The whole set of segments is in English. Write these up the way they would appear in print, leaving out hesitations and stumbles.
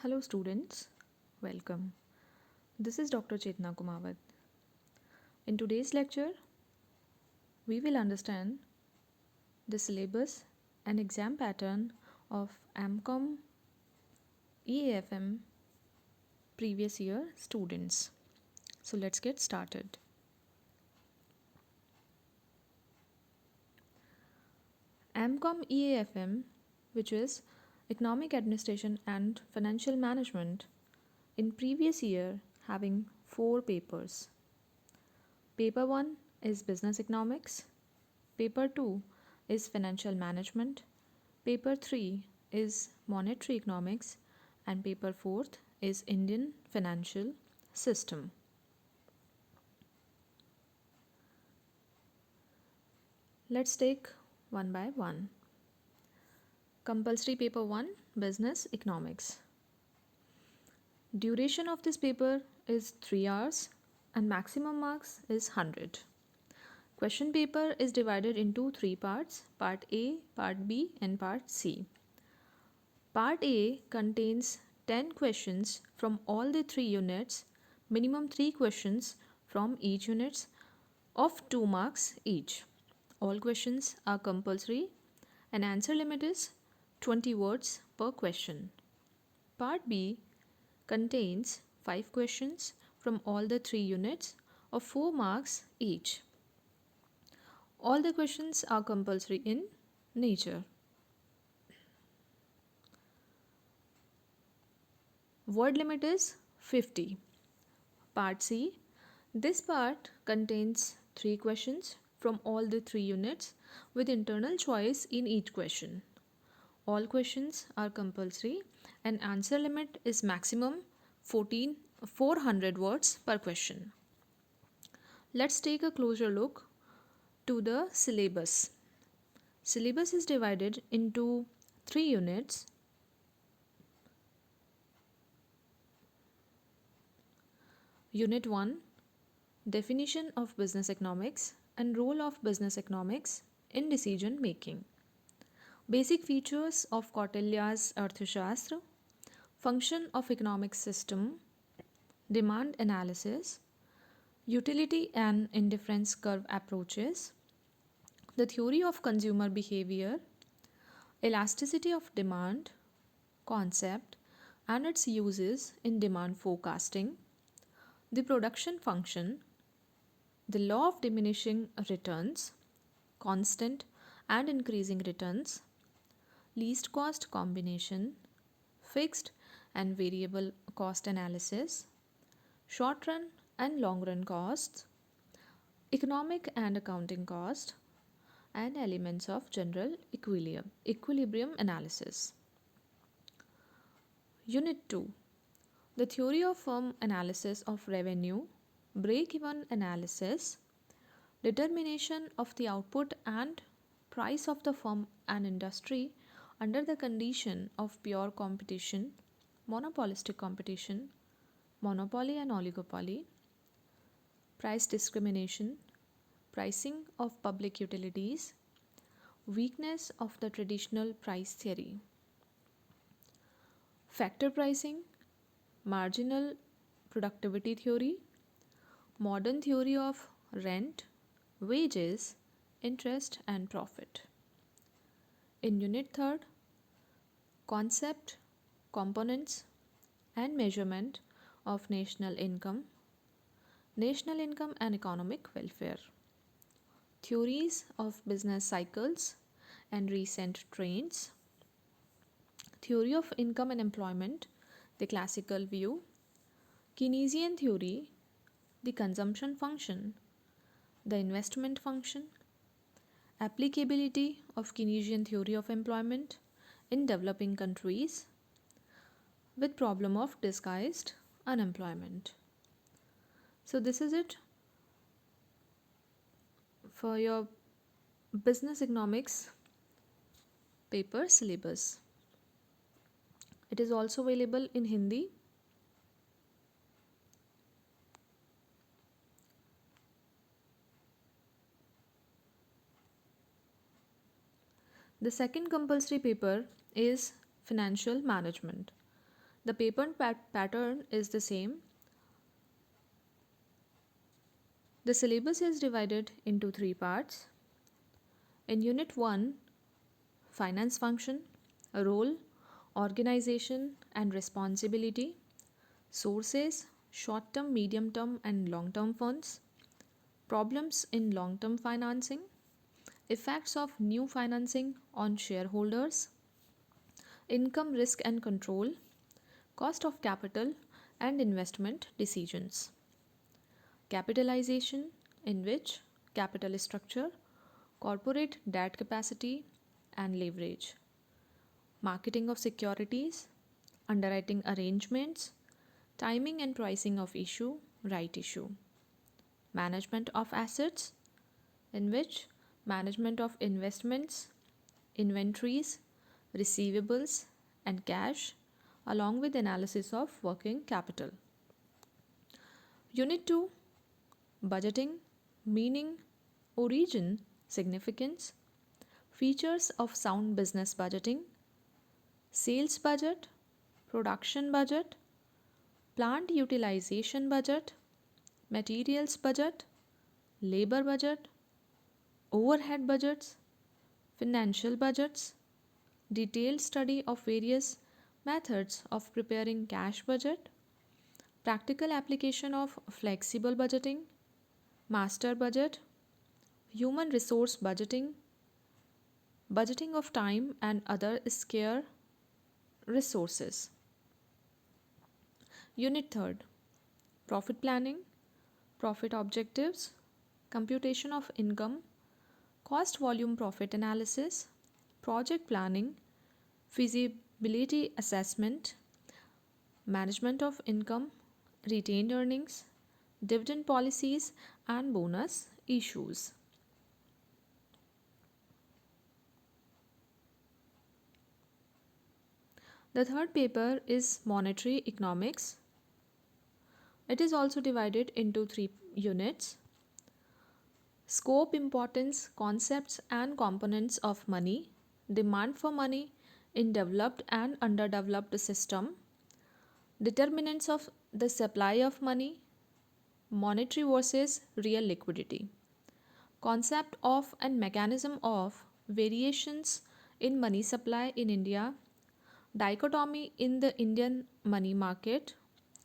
Hello students, welcome. This is Dr. Chetna Kumawat. In today's lecture, we will understand the syllabus and exam pattern of AMCOM EAFM previous year students. So let's get started. AMCOM EAFM, which is Economic Administration and Financial Management, in previous year having 4 papers. Paper 1 is Business Economics, Paper 2 is Financial Management, Paper 3 is Monetary Economics, and Paper 4th is Indian Financial System. Let's take one by one. Compulsory Paper 1, Business Economics. Duration of this paper is 3 hours and maximum marks is 100. Question paper is divided into 3 parts, Part A, Part B and Part C. Part A contains 10 questions from all the 3 units, minimum 3 questions from each units of 2 marks each. All questions are compulsory and answer limit is 20 words per question. Part B contains 5 questions from all the 3 units of 4 marks each. All the questions are compulsory in nature. Word limit is 50. Part C. This part contains 3 questions from all the 3 units with internal choice in each question. All questions are compulsory and answer limit is maximum 400 words per question. Let's take a closer look to the syllabus. Syllabus is divided into 3 units. Unit 1, Definition of Business Economics and Role of Business Economics in Decision Making. Basic features of Kautilya's Arthashastra, function of economic system, demand analysis, utility and indifference curve approaches, the theory of consumer behavior, elasticity of demand, concept and its uses in demand forecasting, the production function, the law of diminishing returns, constant and increasing returns, least cost combination, fixed and variable cost analysis, short run and long run costs, economic and accounting cost, and elements of general equilibrium analysis. Unit 2, the theory of firm analysis of revenue, break-even analysis, determination of the output and price of the firm and industry under the condition of pure competition, monopolistic competition, monopoly and oligopoly, price discrimination, pricing of public utilities, weakness of the traditional price theory, factor pricing, marginal productivity theory, modern theory of rent, wages, interest and profit. In Unit 3rd, concept, components and measurement of national income and economic welfare, theories of business cycles and recent trends, theory of income and employment, the classical view, Keynesian theory, the consumption function, the investment function, applicability of Keynesian theory of employment in developing countries with problem of disguised unemployment. So this is it for your business economics paper syllabus. It is also available in Hindi. The second compulsory paper is Financial Management. The paper pattern is the same. The syllabus is divided into three parts. In Unit 1, finance function, role, organization, and responsibility, sources, short term, medium term, and long term funds, problems in long term financing, effects of new financing on shareholders, income risk and control, cost of capital, and investment decisions. Capitalization, in which capital structure, corporate debt capacity, and leverage. Marketing of securities, underwriting arrangements, timing and pricing of issue, right issue. Management of assets, in which management of investments, inventories, receivables, and cash, along with analysis of working capital. Unit 2, budgeting, meaning, origin, significance, features of sound business budgeting, sales budget, production budget, plant utilization budget, materials budget, labor budget, overhead budgets, financial budgets, detailed study of various methods of preparing cash budget, practical application of flexible budgeting, master budget, human resource budgeting, budgeting of time and other scarce resources. Unit 3rd, profit planning, profit objectives, computation of income, cost volume profit analysis, project planning, feasibility assessment, management of income, retained earnings, dividend policies, and bonus issues. The third paper is monetary economics. It is also divided into three units: scope, importance, concepts, and components of money, demand for money in developed and underdeveloped system, determinants of the supply of money, monetary versus real liquidity, concept of and mechanism of variations in money supply in India, dichotomy in the Indian money market,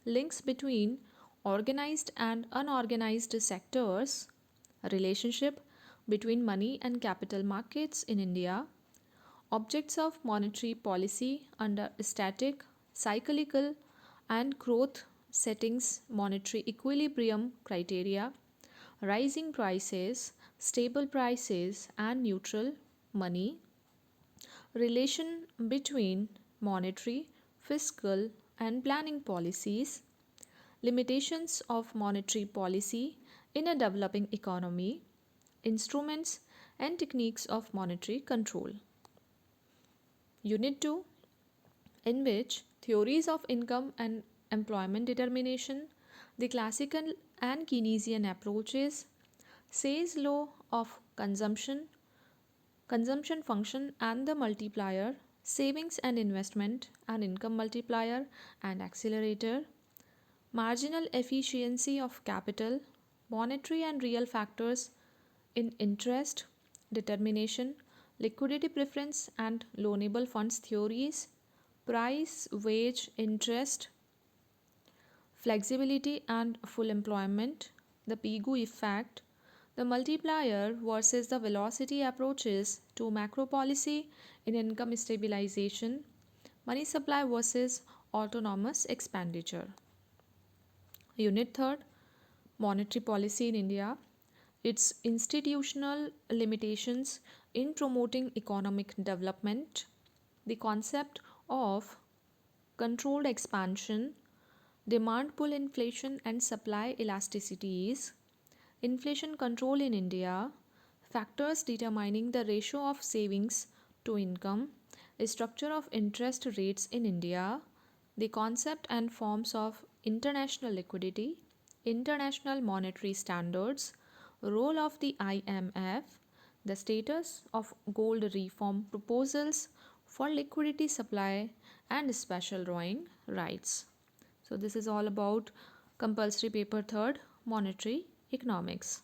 links between organized and unorganized sectors, relationship between money and capital markets in India, objects of monetary policy under static, cyclical, and growth settings, monetary equilibrium criteria, rising prices, stable prices, and neutral money, relation between monetary, fiscal, and planning policies, limitations of monetary policy in a developing economy, instruments and techniques of monetary control. Unit 2, in which theories of income and employment determination, the classical and Keynesian approaches, Say's law of consumption function and the multiplier, savings and investment and income multiplier and accelerator, marginal efficiency of capital, monetary and real factors in interest determination, liquidity preference and loanable funds theories, price, wage, interest, flexibility and full employment, the Pigou effect, the multiplier versus the velocity approaches to macro policy in income stabilization, money supply versus autonomous expenditure. Unit 3rd, monetary policy in India, its institutional limitations in promoting economic development, the concept of controlled expansion, demand pull inflation and supply elasticities, inflation control in India, factors determining the ratio of savings to income, structure of interest rates in India, the concept and forms of international liquidity, international monetary standards, role of the IMF, the status of gold reform proposals for liquidity supply and special drawing rights. So this is all about compulsory paper third, monetary economics.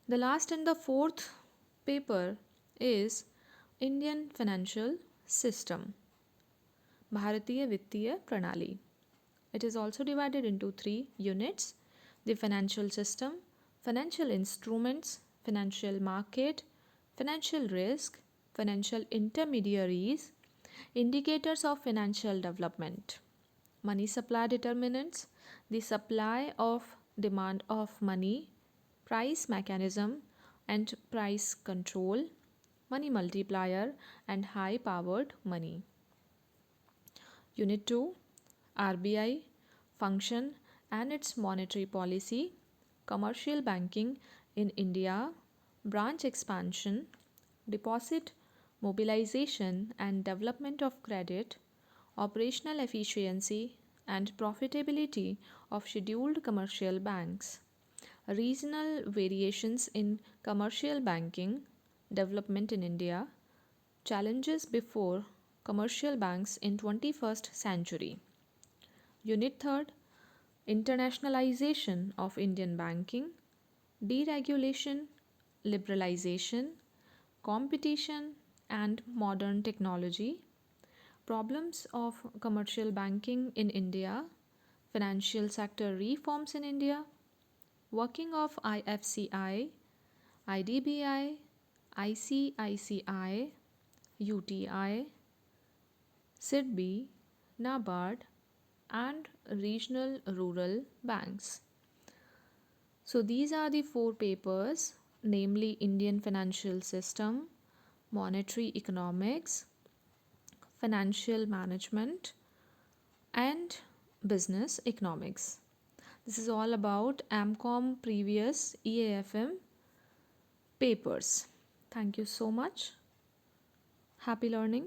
The last and the fourth paper is Indian financial system, Bharatiya Vittiya Pranali. It is also divided into three units: the financial system, financial instruments, financial market, financial risk, financial intermediaries, indicators of financial development, money supply determinants, the supply of demand of money, price mechanism and price control, money multiplier, and high powered money. Unit 2, RBI function and its monetary policy, commercial banking in India, branch expansion, deposit mobilization and development of credit, operational efficiency and profitability of scheduled commercial banks, regional variations in commercial banking, development in India, challenges before commercial banks in 21st century. Unit 3rd, internationalization of Indian banking, deregulation, liberalization, competition and modern technology, problems of commercial banking in India, financial sector reforms in India, working of IFCI, IDBI, ICICI, UTI, SIDBI, NABARD, and regional rural banks. So these are the four papers, namely Indian financial system, monetary economics, financial management, and business economics. This is all about AMCOM previous EAFM papers. Thank you so much. Happy learning.